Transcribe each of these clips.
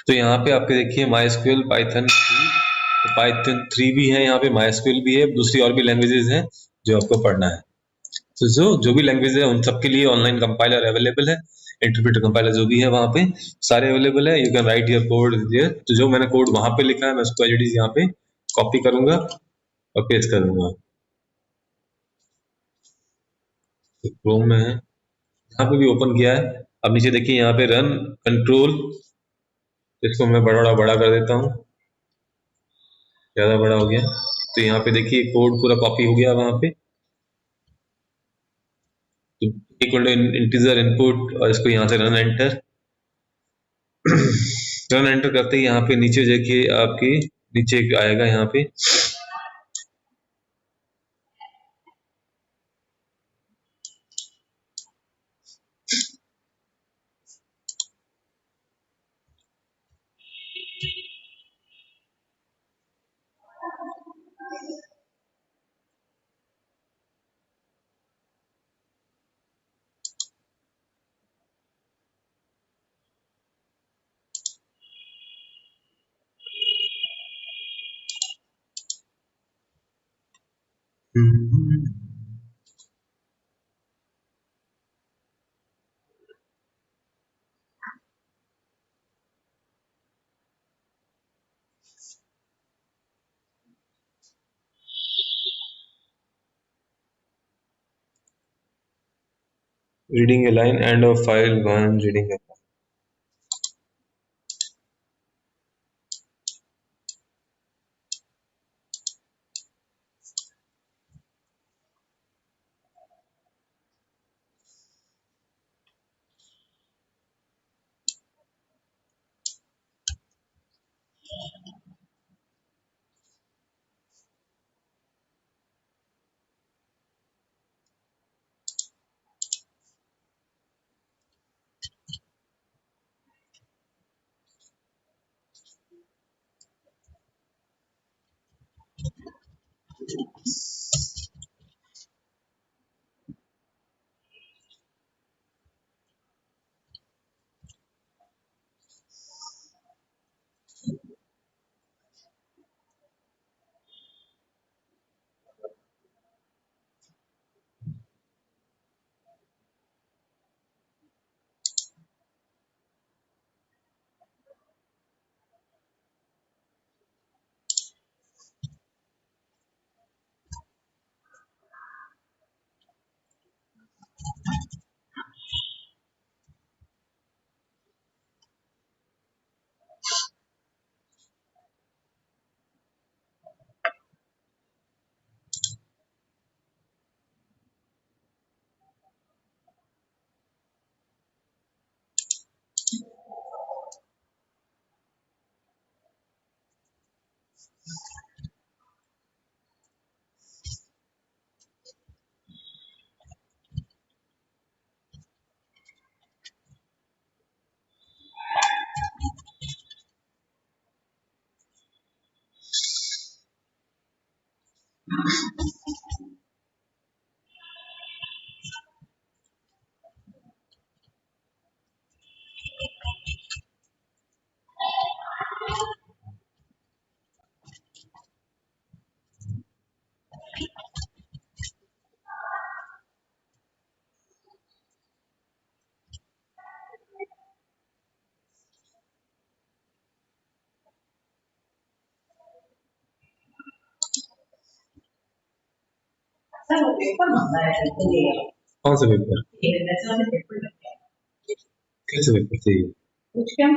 तो यहाँ पे आपके देखिए MySQL पाइथन 3, तो पाइथन 3 भी है यहाँ पे, MySQL भी है, दूसरी और भी लैंग्वेजेस हैं जो आपको पढ़ना है। तो जो जो भी लैंग्वेज है उन सबके लिए ऑनलाइन कंपाइलर अवेलेबल है, इंटरप्रेटर कंपाइलर जो भी है वहाँ पे सारे अवेलेबल है। You can write your code here. तो जो मैंने कोड वहाँ पे लिखा है मैं उसको एज इट इज यहाँ पे कॉपी करूंगा और पेस्ट कर दूंगा। तो क्रोम में है, यहाँ पे भी ओपन किया है। अब नीचे देखिए यहाँ पे रन कंट्रोल, इसको मैं बड़ा बड़ा कर देता हूँ, ज़्यादा बड़ा हो गया। तो यहाँ पे देखिए कोड पूरा कॉपी हो गया वहाँ पे। तो इक्वल टू इंटीजर इनपुट, और इसको यहाँ से रन एंटर। रन एंटर करते ही यहाँ पे नीचे देखिए आपकी नीचे आएगा यहाँ पे reading A line end of file one reading A. Sir वो पेपर मांगा है तो ये कौन सा पेपर? ये नेशनल में पेपर लग गया कैसे पेपर चाहिए? कुछ क्या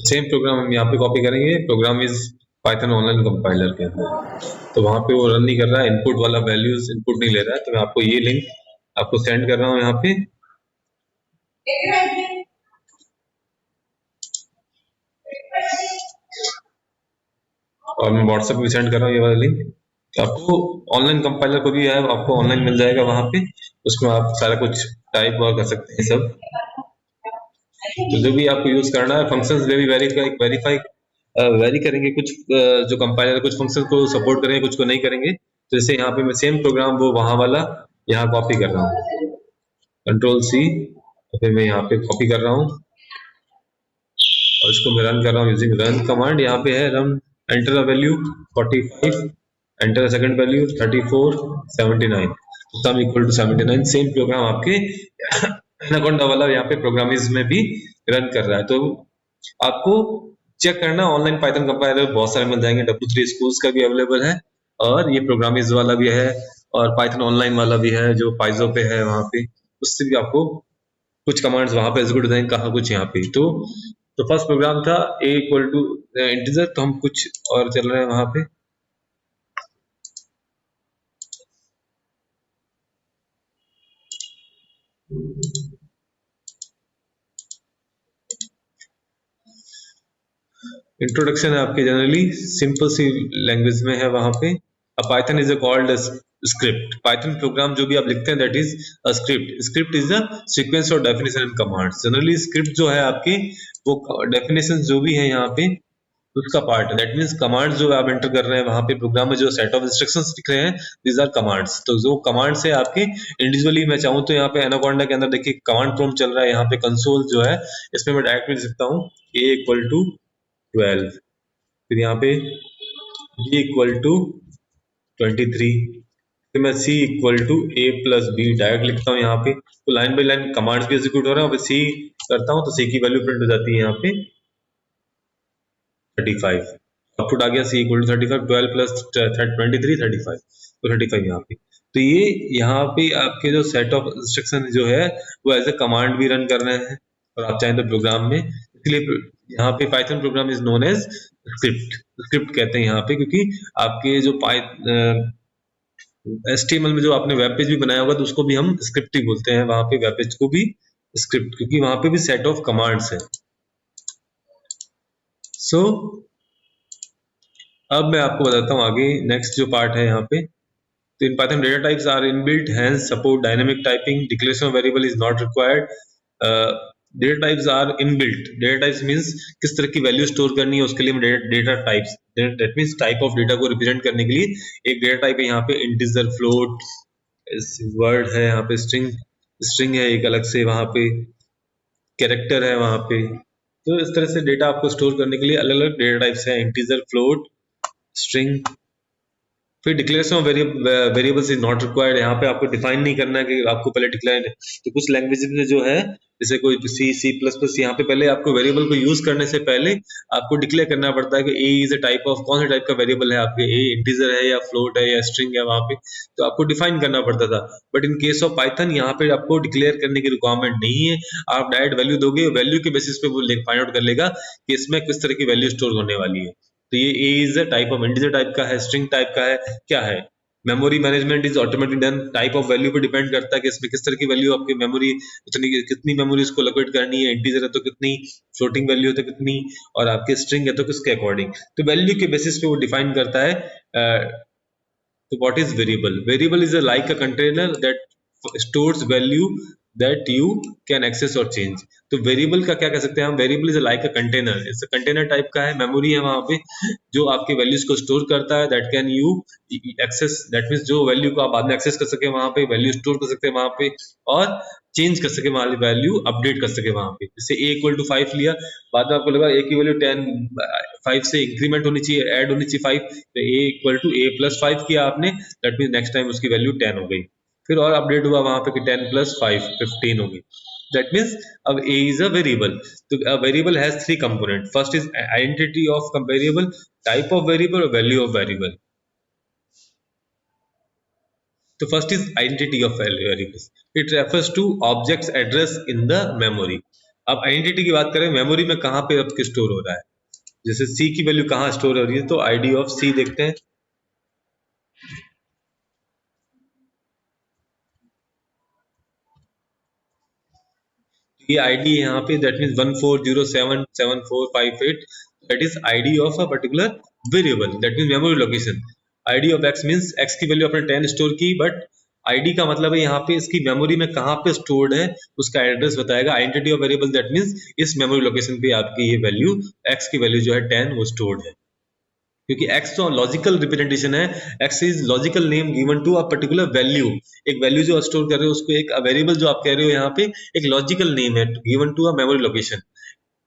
सेम प्रोग्राम हम यहाँ पे कॉपी करेंगे, program is Python online compiler के अंदर। तो वहां पे वो रन नहीं कर रहा है, इनपुट वाला वैल्यूज इनपुट नहीं ले रहा है। तो मैं आपको ये लिंक आपको सेंड कर रहा हूँ यहाँ पे, और मैं व्हाट्सएप पे सेंड कर रहा हूँ ये वाला लिंक। तो आपको ऑनलाइन कंपाइलर को भी है, आपको ऑनलाइन मिल जाएगा वहां पे, उसमें आप सारा कुछ टाइप और कर सकते हैं सब। तो जो भी आपको यूज करना है, फंक्शंस भी वेरीफाई वेरी करेंगे, कुछ जो कंपाइलर कुछ फंक्शन को सपोर्ट करेंगे, कुछ को नहीं करेंगे। तो जैसे यहाँ पे मैं सेम प्रोग्राम वो वहां वाला यहाँ कॉपी कर रहा हूँ, कंट्रोल सी, तो फिर मैं यहाँ पे कॉपी कर रहा हूँ और इसको मैं रन कर रहा हूँ यूजिंग रन कमांड। यहाँ पे है run, enter the value 45, enter the second value 34, 79, sum equal to 79। Same program आपके एनाकोंडा वाला यहाँ पे प्रोग्रामिंग में भी रन कर रहा है। तो आपको चेक करना, ऑनलाइन पाइथन कंपाइलर बहुत सारे मिल जाएंगे, W3 स्कूल्स का भी अवेलेबल है, और ये प्रोग्रामिंग वाला भी है, और पाइथन ऑनलाइन वाला भी है जो पाइजो पे है वहां पे, उससे भी आपको कुछ कमांड्स वहां पे एग्जीक्यूट हो जाएंगे, कहा कुछ यहाँ पे। तो फर्स्ट प्रोग्राम था a इक्वल टू इंटीजर, तो हम कुछ और चल रहे हैं वहां पे। इंट्रोडक्शन है आपकी, जनरली सिंपल सी लैंग्वेज में है वहां पे। Python is a called script. Python programme जो भी आप लिखते हैं that is a script. Script is a sequence of definition and commands. Generally script जो है आपकी, वो डेफिनेशन जो भी है यहाँ पे उसका पार्ट है। दैट मीन्स कमांड्स जो आप एंटर कर रहे हैं वहां पे प्रोग्राम में, जो सेट ऑफ इंस्ट्रक्शंस लिख रहे हैं, दीज आर कमांड्स। तो जो कमांड्स है आपके इंडिविजुअली, मैं चाहूँ तो यहाँ पे एनाकोंडा के अंदर देखिए कमांड प्रॉम्प्ट चल रहा है, यहाँ पे कंसोल जो है इसमें मैं डायरेक्ट लिख सकता हूँ a इक्वल टू 12, फिर यहाँ पे b इक्वल टू 23, फिर मैं c equal to a plus b direct लिखता हूँ यहाँ पे। तो लाइन बाई लाइन कमांड्स भी एग्जीक्यूट हो रहे हैं, और c करता हूँ तो c की वैल्यू प्रिंट हो जाती है यहाँ पे 35। आउटपुट आ गया c इक्वल टू 35, 12 प्लस 23, 35, तो 35 यहाँ पे। तो ये यहाँ पे आपके जो सेट ऑफ इंस्ट्रक्शन जो है वो एज ए कमांड भी रन कर रहे हैं, और आप चाहें तो प्रोग्राम में। इसलिए यहाँ पे Python program is known as script. Script कहते हैं यहाँ पे, क्योंकि आपके जो HTML में जो आपने वेब पेज भी बनाया होगा तो उसको भी हम स्क्रिप्ट ही बोलते हैं, वहां पे वेब पेज को भी स्क्रिप्ट, क्योंकि वहां पे भी सेट ऑफ कमांड्स है। सो अब मैं आपको बताता हूँ आगे नेक्स्ट जो पार्ट है यहाँ पे। तो in Python data types are inbuilt, hence support dynamic typing, declaration of variable is not required. Data types are inbuilt. Data types means किस तरह की वैल्यू स्टोर करनी है, उसके लिए हम data types, that means type of data को represent करने के लिए एक डेटा टाइप है यहाँ पे, इंटीजर, फ्लोट, वर्ड है यहाँ पे, स्ट्रिंग, स्ट्रिंग है एक अलग से, वहां पे कैरेक्टर है वहां पे। तो इस तरह से डेटा आपको स्टोर करने के लिए अलग अलग डेटा टाइप्स है, इंटीजर, फ्लोट, स्ट्रिंग। फिर declaration of variables is not required. यहाँ पे आपको डिफाइन नहीं करना है कि आपको पहले डिक्लेयर। तो कुछ लैंग्वेजेस में जो है, जैसे कोई सी प्लस प्लस, यहाँ पे पहले आपको वेरिएबल को यूज करने से पहले आपको डिक्लेयर करना पड़ता है कि ए इज अ टाइप ऑफ, कौन से टाइप का वेरिएबल है आपके, ए इंटीजर है या फ्लोट है या स्ट्रिंग है, वहां पे तो आपको डिफाइन करना पड़ता था। But in case of Python यहाँ पे आपको डिक्लेयर करने की रिक्वायरमेंट नहीं है। आप डायरेक्ट वैल्यू दोगे, वैल्यू के बेसिस पे वो फाइंड आउट कर लेगा कि इसमें किस तरह की वैल्यू स्टोर होने वाली है। तो ये a is a type of, integer type का है, स्ट्रिंग टाइप का है, क्या है। Memory management is automatic done. Type of value पे डिपेंड करता है कि इसमें किस तरह की वैल्यू आपकी मेमोरी, कितनी मेमोरी इसको लोकेट करनी है, इंटीजर है तो कितनी, फ्लोटिंग वैल्यू है तो कितनी, और आपके स्ट्रिंग है तो किसके अकॉर्डिंग। तो वैल्यू के बेसिस पे वो डिफाइन करता है तो what is variable? Variable is like a container that stores value that you can access और चेंज। तो वेरिएबल का क्या कह सकते हैं हम? Variable is like a container, इस कंटेनर टाइप का है, मेमोरी है वहां पे जो आपके वैल्यूज को स्टोर करता है, that can you access, that means जो वैल्यू को आप बाद में एक्सेस कर सके वहां पे, वैल्यू स्टोर कर सकते हैं वहां पे और चेंज कर सके, वहां वैल्यू अपडेट कर सके वहां पे। जैसे a इक्वल टू 5 लिया, बाद में आपको लगा a की वैल्यू 10 5 से इंक्रीमेंट होनी चाहिए, ऐड होनी चाहिए 5, तो a equal to a plus 5 किया आपने, दैट मीन्स नेक्स्ट टाइम उसकी वैल्यू 10 हो गई। फिर और अपडेट हुआ वहां पे कि 10 प्लस 5 15 हो गई। दैट मीन्स अब a इज अ वेरिएबल। तो a variable has three component, first is identity of variable, type of variable और वैल्यू ऑफ वेरिएबल। तो first is identity of variables, it refers two objects address in the memory. अब identity की बात करें, memory में कहाँ पे आपके स्टोर हो रहा है, जैसे सी की वैल्यू कहाँ स्टोर हो रही है, तो आईडी ऑफ सी देखते हैं। ये आईडी है यहाँ पे, that means 14077458, that is ID of a particular variable, that means memory location. ID of x means x की वैल्यू अपने 10 स्टोर की, बट आईडी का मतलब है यहाँ पे इसकी मेमोरी में कहाँ पे स्टोर्ड है उसका एड्रेस बताएगा। Identity of variable that means इस मेमोरी लोकेशन पे आपकी ये वैल्यू एक्स की वैल्यू जो है 10 वो स्टोर्ड है, क्योंकि x तो लॉजिकल रिप्रेजेंटेशन है, x is logical name given to a particular value. एक वैल्यू जो स्टोर कर रहे हो उसको, एक वेरिएबल जो आप कह रहे हो यहाँ पे एक लॉजिकल नेम है given to a memory location.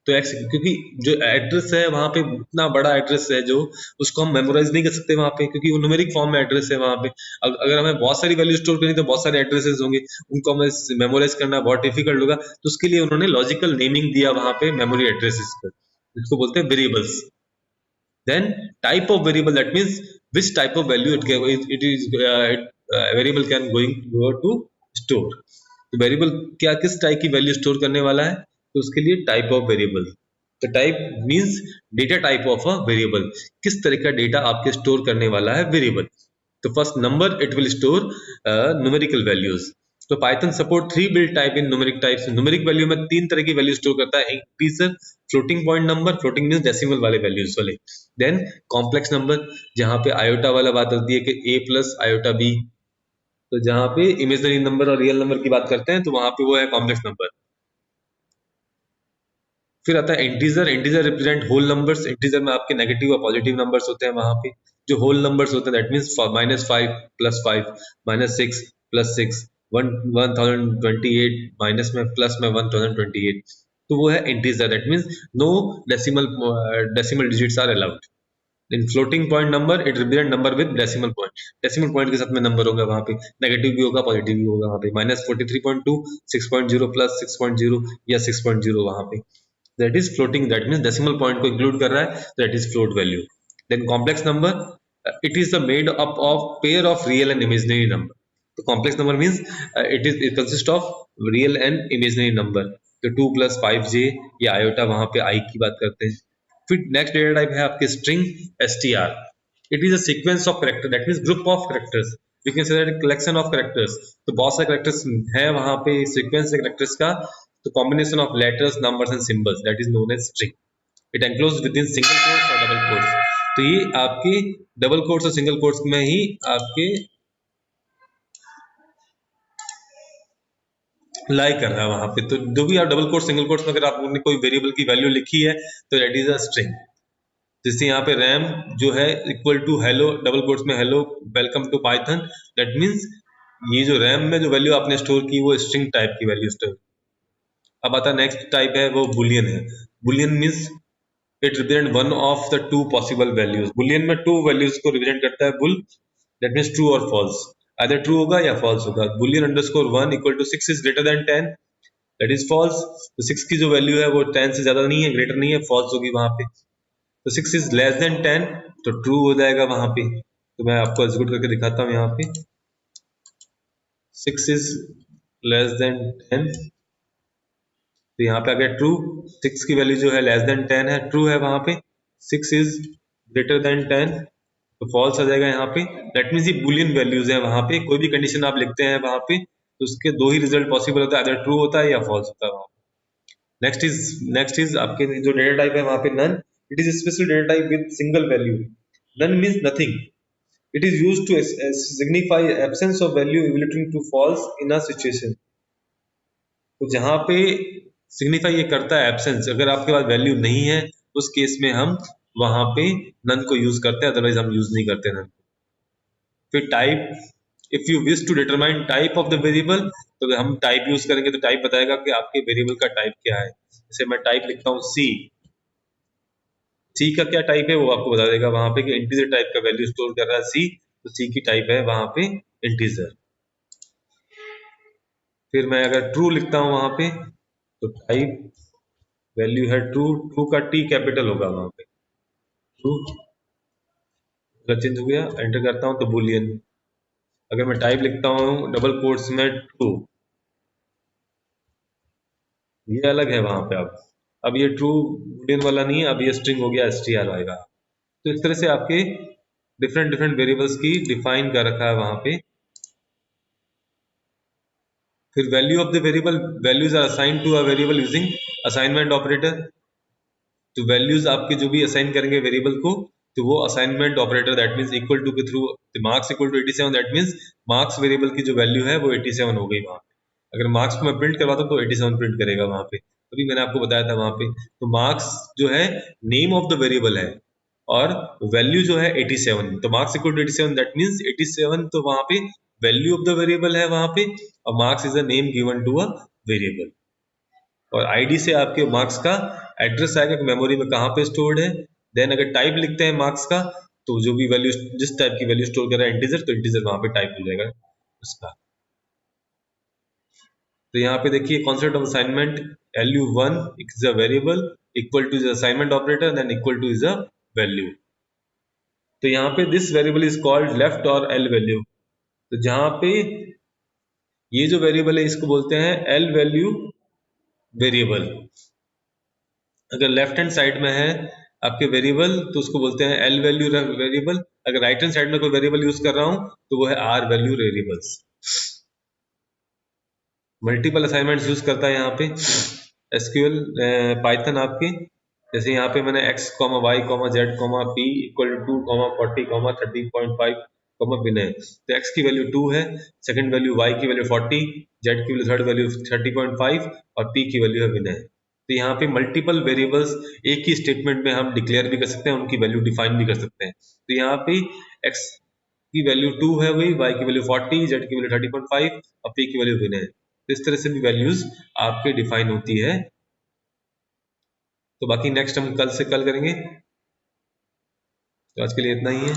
तो x, क्योंकि जो एड्रेस है वहां पे इतना बड़ा एड्रेस है जो उसको हम मेमोराइज नहीं कर सकते वहां पे, क्योंकि वो न्यूमेरिक फॉर्म में एड्रेस है वहां पे। अगर हमें बहुत सारी वैल्यू स्टोर करनी तो बहुत सारे एड्रेसेस होंगे, उनको हमें मेमोराइज करना बहुत डिफिकल्ट होगा, तो उसके लिए उन्होंने लॉजिकल नेमिंग दिया वहां पे मेमोरी एड्रेसेस पर, इसको बोलते हैं variables. Then type of variable, that means which type of value it is variable can going to store। तो वेरिएबल क्या किस टाइप की वैल्यू स्टोर करने वाला है, तो उसके लिए टाइप ऑफ वेरिएबल। तो type means data type of a variable, किस तरह का डेटा आपके स्टोर करने वाला है वेरिएबल। तो first number it will store numerical values. तो Python support three build type in numeric types. Numeric value में तीन तरह की वैल्यू स्टोर करता है, integer, floating point number, floating means decimal वाले वैल्यूज वाले, देन कॉम्प्लेक्स नंबर जहां पे आयोटा वाला बात होती है कि a प्लस आयोटा b। तो जहां पे इमेजिनरी नंबर और रियल नंबर की बात करते हैं तो वहां पे वो है कॉम्प्लेक्स नंबर। फिर आता है integer, integer represent whole numbers. Integer में आपके नेगेटिव और पॉजिटिव नंबर्स होते हैं वहां पे। जो होल नंबर्स होते हैं that means -5 plus 5, -6 plus 6, 1028 minus में प्लस में 1028, तो वो है integer, that means no decimal digits are allowed. In floating point number it represent number with decimal point, decimal point के साथ में नंबर होगा वहां पे, नेगेटिव भी होगा पॉजिटिव भी होगा वहां पे, -43.2, 6.0 प्लस 6.0 या 6.0 वहां पे, that is floating, that means decimal point को इंक्लूड कर रहा है, that is float value. Then complex number it is the made up of pair of real and imaginary number. तो complex number means it consist of real and imaginary number. तो 2 plus 5j या iota, वहां पे आई की बात करते हैं। फिर नेक्स्ट डेटा टाइप है आपके string str। It is a sequence of character, that means group of characters, we can say that collection of characters. तो बहुत सारे कैरेक्टर्स है वहां पे, सीक्वेंस है कैरेक्टर्स का, तो combination of letters, numbers and symbols, that is known as string। it enclosed within single quotes or double quotes। तो ये आपके डबल कोट्स और सिंगल कोट्स में ही आपके लाई कर रहा है वहां पे। तो जो भी आप डबल कोट सिंगल कोट्स में अगर आपने कोई वेरिएबल की वैल्यू लिखी है तो दैट इज अ स्ट्रिंग। जैसे यहाँ पे रैम जो है equal to hello, double quotes में hello welcome to Python, that means ये जो रैम में जो वैल्यू आपने स्टोर की वो स्ट्रिंग टाइप की वैल्यू स्टोर। अब आता नेक्स्ट टाइप है वो बुलियन है। Boolean means it represent one of the two possible values. Boolean में टू वैल्यूज को रिप्रेजेंट करता है बुल, दैट मीन्स ट्रू और फॉल्स, आइदर ट्रू होगा या फॉल्स होगा। Boolean underscore 1 equal to 6 is greater than 10, that is false. तो 6 की जो वैल्यू है वो 10 से ज्यादा नहीं है, ग्रेटर नहीं है, फॉल्स होगी वहां पे। तो 6 इज लेस देन 10 तो ट्रू हो जाएगा वहां पे। तो मैं आपको एग्जीक्यूट करके दिखाता हूँ यहाँ पे। 6 इज लेस देन 10, तो यहाँ पे आ गया ट्रू। 6 की वैल्यू जो है लेस देन 10 है, ट्रू है वहां पे। 6 इज ग्रेटर देन 10 तो फॉल्स आ जाएगा यहाँ पे। दैट मीन्स ये बुलियन वैल्यूज है वहां पे, कोई भी कंडीशन आप लिखते हैं वहां पे तो उसके दो ही रिजल्ट पॉसिबल होता है, अगर ट्रू होता है या फॉल्स होता है वहां पे। नेक्स्ट इज आपके जो डेटा टाइप है वहां पे none. It is special data type with single value. None means nothing, it is used to signify absence of value equaling to false in a situation. तो जहाँ पे सिग्निफाई ये करता है एब्सेंस, अगर आपके पास वैल्यू नहीं है उस केस में हम वहां पे नन को यूज करते हैं, अदरवाइज हम यूज नहीं करते नन। फिर type, if you wish to determine type of the variable, तो हम टाइप यूज करेंगे तो टाइप बताएगा कि आपके वेरिएबल का टाइप क्या है। जैसे मैं टाइप लिखता हूँ सी, सी का क्या टाइप है वो आपको बता देगा वहां पे कि इंटीजर टाइप का वैल्यू स्टोर कर रहा है सी, तो सी की टाइप है वहां पे इंटीजर। फिर मैं अगर ट्रू लिखता हूँ वहां पे तो टाइप वैल्यू है ट्रू, ट्रू का टी कैपिटल होगा वहां पे, ट्रू अगर चेंज हो गया एंटर करता हूँ तो बुलियन। अगर मैं टाइप लिखता हूँ डबल कोट्स में ट्रू, ये अलग है वहां पे। अब ये ट्रू बुलियन वाला नहीं है, अब ये स्ट्रिंग हो गया str आएगा। तो इस तरह से आपके डिफरेंट डिफरेंट वेरिएबल्स की डिफाइन कर रखा है वहां पे। फिर value of the variable, values are assign to a variable using assignment operator. तो वैल्यूज आपके जो भी असाइन करेंगे वेरिएबल को, तो वो assignment operator that means equal to के थ्रू, marks equal to 87 that means marks variable की जो वैल्यू है वो 87 हो गई वहां पे। अगर मार्क्स को मैं प्रिंट करवाता हूँ तो 87 प्रिंट करेगा वहां पे, अभी मैंने आपको बताया था वहां पे। तो मार्क्स जो है नेम ऑफ द वेरिएबल है और वैल्यू जो है 87, तो marks equal to 87 that means 87, तो वहां पे वैल्यू ऑफ द वेरिएबल है वहां पे, और marks is a name given to a variable. और आईडी से आपके मार्क्स का एड्रेस आएगा कि मेमोरी में कहाँ पे स्टोर्ड है। देन अगर टाइप लिखते हैं मार्क्स का, तो जो भी वैल्यू, जिस टाइप की वैल्यू स्टोर कर रहा है इंटीजर, तो इंटीजर वहां पे टाइप हो जाएगा उसका। तो यहाँ पे देखिए concept of assignment, lu1 is a variable equal two is assignment operator than equal two is a value. तो यहाँ पे this variable is called left और एल वैल्यू। तो जहाँ पे ये जो वेरिएबल है इसको बोलते हैं एल वैल्यू वेरिएबल। अगर लेफ्ट हैंड साइड में है आपके वेरिएबल तो उसको बोलते हैं एल वैल्यू वेरिएबल। अगर राइट हैंड साइड में कोई वेरिएबल यूज कर रहा हूं तो वो है are value variables. Multiple assignments use करता है यहाँ पे एसक्यूएल पाइथन आपके। जैसे यहाँ पे मैंने x y z p equal to 40 30.5 Vinay, तो x की वैल्यू 2 है, सेकंड वैल्यू y की वैल्यू 40, z की वैल्यू थर्ड वैल्यू 30.5 और p की वैल्यू है विनय। तो यहाँ पे मल्टीपल वेरिएबल्स एक ही स्टेटमेंट में हम डिक्लेयर भी कर सकते हैं, उनकी वैल्यू डिफाइन भी कर सकते हैं। तो यहाँ पे x की वैल्यू 2 है वही, y की वैल्यू 40, z की वैल्यू 30.5 और p की वैल्यू विनय। तो इस तरह से भी वैल्यूज आपके डिफाइन होती है। तो बाकी नेक्स्ट हम कल से कल करेंगे। तो आज के लिए इतना ही है।